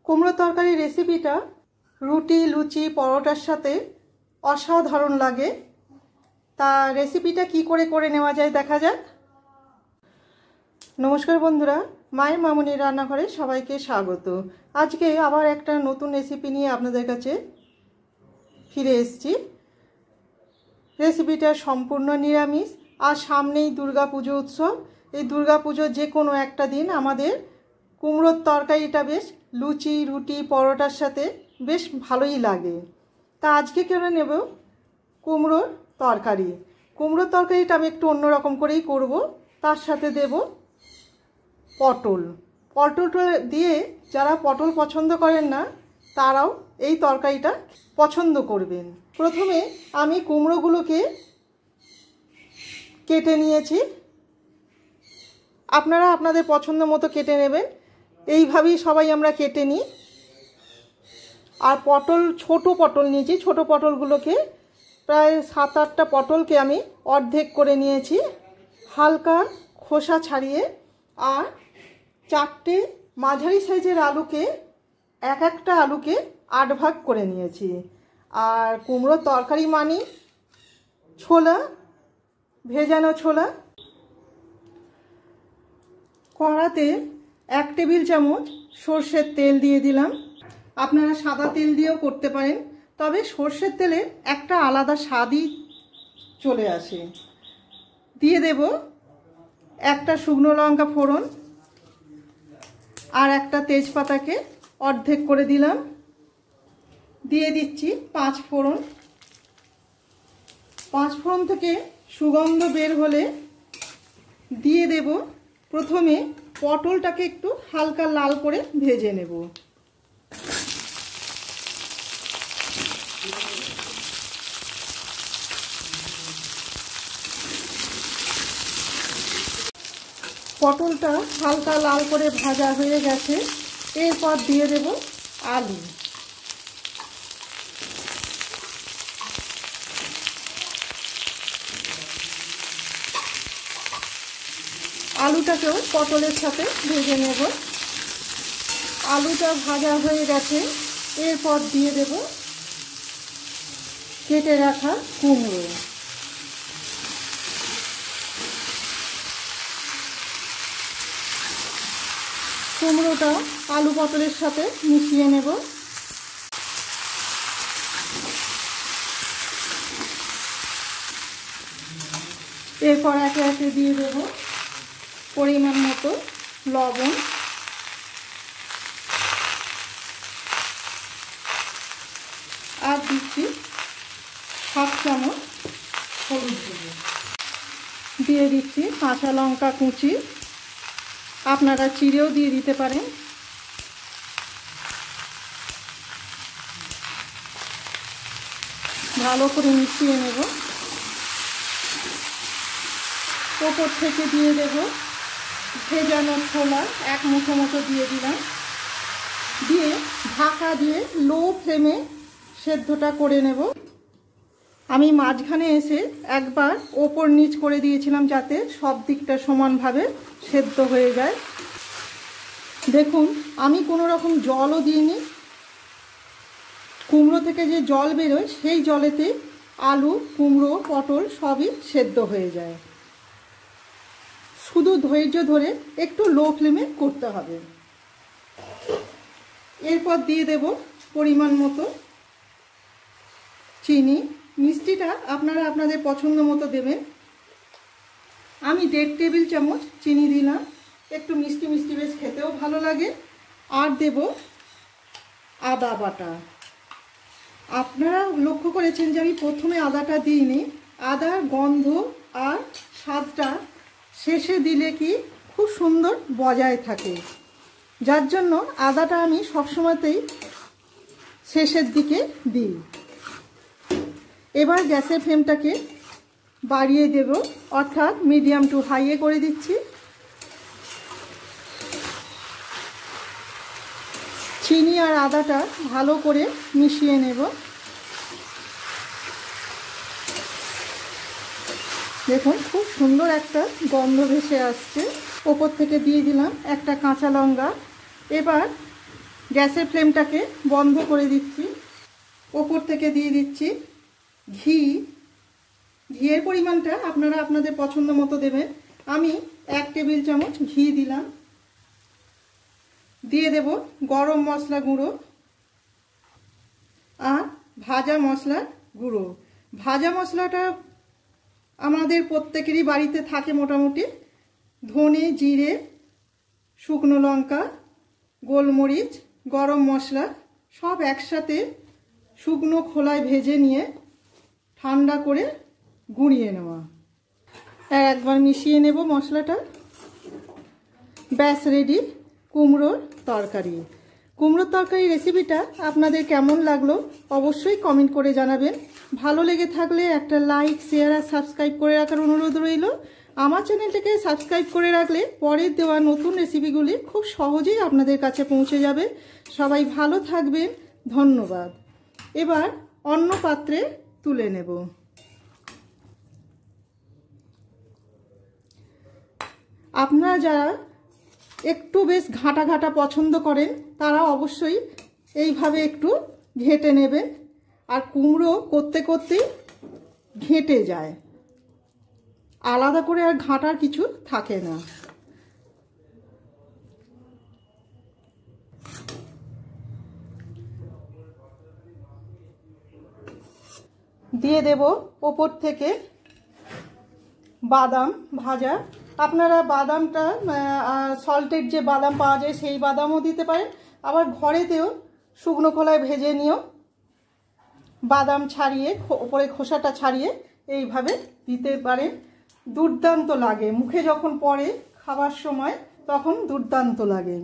কুমড়ো তরকারি রেসিপিটা রুটি, লুচি, পরোটার সাথে অসাধারণ লাগে। তা রেসিপিটা কি করে নেওয়া যায় দেখা যাক। নমস্কার বন্ধুরা, মায়ের মামুনির রান্নাঘরে সবাইকে স্বাগত। আজকে আবার একটা নতুন রেসিপি নিয়ে আপনাদের কাছে ফিরে এসেছি। রেসিপিটা সম্পূর্ণ নিরামিষ। আর সামনেই দুর্গাপুজো উৎসব। এই দুর্গাপুজোর যে কোনো একটা দিন আমাদের কুমড়োর তরকারিটা বেশ লুচি, রুটি, পরোটার সাথে বেশ ভালোই লাগে। তা আজকে করে নেব কুমড়োর তরকারি। কুমড়োর তরকারিটা আমি একটু অন্যরকম করেই করব। তার সাথে দেব পটল। পটলটা দিয়ে যারা পটল পছন্দ করেন না তারাও এই তরকারিটা পছন্দ করবেন। প্রথমে আমি কুমড়োগুলোকে কেটে নিয়েছি। আপনারা আপনাদের পছন্দ মতো কেটে নেবেন। এইভাবেই সবাই আমরা কেটে নিই। আর পটল, ছোট পটল নিয়েছি। ছোট পটলগুলোকে প্রায় 7-8টা পটলকে আমি অর্ধেক করে নিয়েছি, হালকা খোসা ছাড়িয়ে। আর 4টে মাঝারি সাইজের আলুকে, একটা আলুকে 8 ভাগ করে নিয়েছি। আর কুমড়োর তরকারি মানি ছোলা, ভেজানো ছোলা। কড়াতে 1 টেবিল চামচ সর্ষের তেল দিয়ে দিলাম। আপনারা সাদা তেল দিয়েও করতে পারেন, তবে সর্ষের তেলে একটা আলাদা স্বাদই চলে আসে। দিয়ে দেব একটা শুকনো লঙ্কা ফোড়ন, আর একটা তেজপাতাকে অর্ধেক করে দিলাম। দিয়ে দিচ্ছি 5 ফোড়ন। 5 ফোড়ন থেকে সুগন্ধ বের হলে দিয়ে দেব প্রথমে পটলটাকে একটু হালকা লাল করে ভেজে নেব। পটলটা হালকা লাল করে ভাজা হয়ে গেছে। এরপর দিয়ে দেব আলু। আলুটাকেও পটলের সাথে ভেজে নেব। আলুটা ভাজা হয়ে গেছে। এরপর দিয়ে দেব কেটে রাখা কুমড়ো। কুমড়োটা আলু পটলের সাথে মিশিয়ে নেব। এরপর একে একে দিয়ে দেব পরিমাণ মতো লবণ, আর দিচ্ছি 7 চামচ হলুদ গুঁড়ো। দিয়ে দিচ্ছি কাঁচা লঙ্কা কুচি, আপনারা চিড়েও দিয়ে দিতে পারেন। ভালো করে মিশিয়ে নেব। ওপর থেকে দিয়ে দেব ভেজানো ছোলা, 1 মুঠো মতো দিয়ে দিলাম। দিয়ে ঢাকা দিয়ে লো ফ্লেমে সেদ্ধটা করে নেব। আমি মাঝখানে এসে একবার ওপর নিচ করে দিয়েছিলাম যাতে সব দিকটা সমানভাবে সেদ্ধ হয়ে যায়। দেখুন, আমি কোনো রকম জলও দিইনি। কুমড়ো থেকে যে জল বেরোয় সেই জলেতে আলু, কুমড়ো, পটল সবই সেদ্ধ হয়ে যায়। শুধু ধৈর্য ধরে একটু লো ফ্লেমে করতে হবে। এরপর দিয়ে দেব পরিমাণ মতো চিনি। মিষ্টিটা আপনারা আপনাদের পছন্দ মতো দেবেন। আমি 1.5 টেবিল চামচ চিনি দিলাম। একটু মিষ্টি মিষ্টি বেশ খেতেও ভালো লাগে। আর দেব আদা বাটা। আপনারা লক্ষ্য করেছেন যে আমি প্রথমে আদাটা দিইনি। আদার গন্ধ আর স্বাদটা শেষে দিলে কি খুব সুন্দর বজায় থাকে, যার জন্য আদাটা আমি সবসময়তেই শেষের দিকে দিই। এবার গ্যাসের ফ্লেমটাকে বাড়িয়ে দেব, অর্থাৎ মিডিয়াম টু হাইয়ে করে দিচ্ছি। চিনি আর আদাটা ভালো করে মিশিয়ে নেব। দেখুন, খুব সুন্দর একটা গন্ধ ভেসে আসছে। ওপর থেকে দিয়ে দিলাম একটা কাঁচা লঙ্কা। এবার গ্যাসের ফ্লেমটাকে বন্ধ করে দিচ্ছি। ওপর থেকে দিয়ে দিচ্ছি ঘি। ঘিয়ের পরিমাণটা আপনারা আপনাদের পছন্দ মতো দেবেন। আমি 1 টেবিল চামচ ঘি দিলাম। দিয়ে দেব গরম মশলা গুঁড়ো আর ভাজা মশলার গুঁড়ো। ভাজা মশলাটা আমাদের প্রত্যেকেরই বাড়িতে থাকে মোটামুটি। ধনে, জিরে, শুকনো লঙ্কা, গোলমরিচ, গরম মশলা সব একসাথে শুকনো খোলায় ভেজে নিয়ে ঠান্ডা করে গুঁড়িয়ে নেওয়া। একবার মিশিয়ে নেব মশলাটা। ব্যাস রেডি কুমড়োর তরকারি। কুমড়োর তরকারি রেসিপিটা আপনাদের কেমন লাগলো অবশ্যই কমেন্ট করে জানাবেন। ভালো লেগে থাকলে একটা লাইক, শেয়ার আর সাবস্ক্রাইব করে রাখার অনুরোধ রইল। আমার চ্যানেলটাকে সাবস্ক্রাইব করে রাখলে পরের দেওয়া নতুন রেসিপিগুলি খুব সহজেই আপনাদের কাছে পৌঁছে যাবে। সবাই ভালো থাকবেন, ধন্যবাদ। এবার অন্য পাত্রে তুলে নেব। আপনারা যারা একটু বেশ ঘাঁটা ঘাঁটা পছন্দ করেন তারা অবশ্যই এইভাবে একটু ঘেঁটে নেবেন। আর কুমড়ো করতে করতেই ঘেঁটে যায়, আলাদা করে আর ঘাঁটার কিছু থাকে না। দিয়ে দেব ওপর থেকে বাদাম ভাজা। আপনারা বাদামটা সল্টেড যে বাদাম পাওয়া যায় সেই বাদামও দিতে পারেন, আবার ঘরেতেও শুকনো খোলায় ভেজে নিয়েও বাদাম ছাড়িয়ে ওপরে খোসাটা ছাড়িয়ে এইভাবে দিতে পারেন। দুর্দান্ত লাগে, মুখে যখন পড়ে খাবার সময় তখন দুর্দান্ত লাগে।